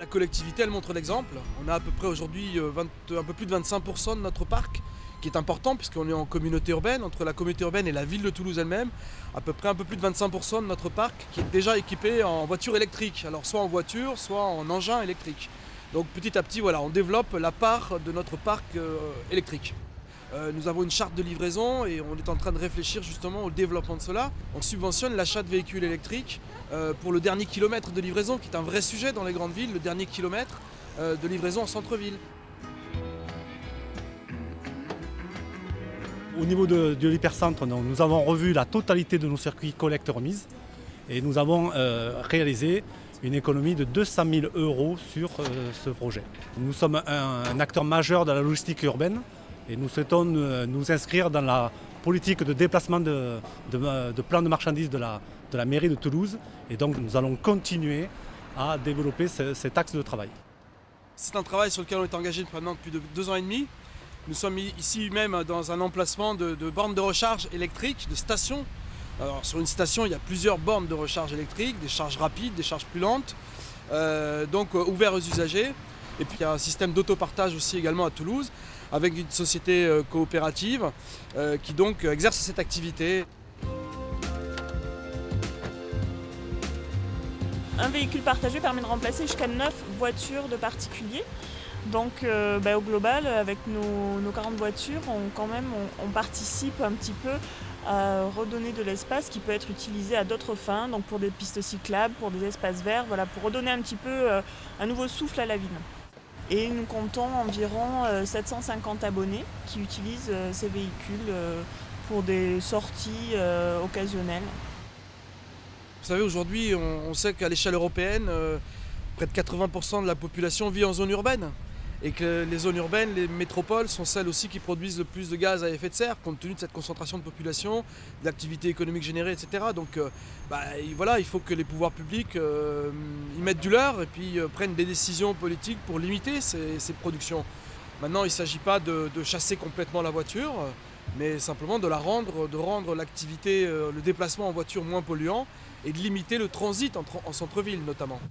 collectivité, elle montre l'exemple. On a à peu près aujourd'hui un peu plus de 25% de notre parc, qui est important puisqu'on est en communauté urbaine, entre la communauté urbaine et la ville de Toulouse elle-même, à peu près un peu plus de 25% de notre parc qui est déjà équipé en voiture électrique, alors soit en voiture, soit en engin électrique. Donc petit à petit, voilà, on développe la part de notre parc électrique. Nous avons une charte de livraison et on est en train de réfléchir justement au développement de cela. On subventionne l'achat de véhicules électriques pour le dernier kilomètre de livraison, qui est un vrai sujet dans les grandes villes, le dernier kilomètre de livraison en centre-ville. Au niveau de l'hypercentre, nous avons revu la totalité de nos circuits collecte-remise et nous avons réalisé une économie de 200 000 € sur ce projet. Nous sommes un acteur majeur de la logistique urbaine et nous souhaitons nous inscrire dans la politique de déplacement de plans de marchandises de la mairie de Toulouse. Et donc nous allons continuer à développer cet axe de travail. C'est un travail sur lequel on est engagé maintenant depuis 2 ans et demi. Nous sommes ici même dans un emplacement de bornes de recharge électrique, de stations. Alors, sur une station, il y a plusieurs bornes de recharge électrique, des charges rapides, des charges plus lentes, ouverts aux usagers. Et puis il y a un système d'autopartage aussi également à Toulouse, avec une société coopérative qui donc exerce cette activité. Un véhicule partagé permet de remplacer jusqu'à 9 voitures de particuliers. Donc au global, avec nos 40 voitures, on participe un petit peu à redonner de l'espace qui peut être utilisé à d'autres fins, donc pour des pistes cyclables, pour des espaces verts, voilà, pour redonner un petit peu un nouveau souffle à la ville. Et nous comptons environ 750 abonnés qui utilisent ces véhicules pour des sorties occasionnelles. Vous savez, aujourd'hui, on sait qu'à l'échelle européenne, près de 80% de la population vit en zone urbaine. Et que les zones urbaines, les métropoles, sont celles aussi qui produisent le plus de gaz à effet de serre, compte tenu de cette concentration de population, de l'activité économique générée, etc. Donc voilà, il faut que les pouvoirs publics y mettent du leur et puis prennent des décisions politiques pour limiter ces productions. Maintenant, il ne s'agit pas de chasser complètement la voiture, mais simplement de rendre l'activité, le déplacement en voiture moins polluant et de limiter le transit en centre-ville notamment.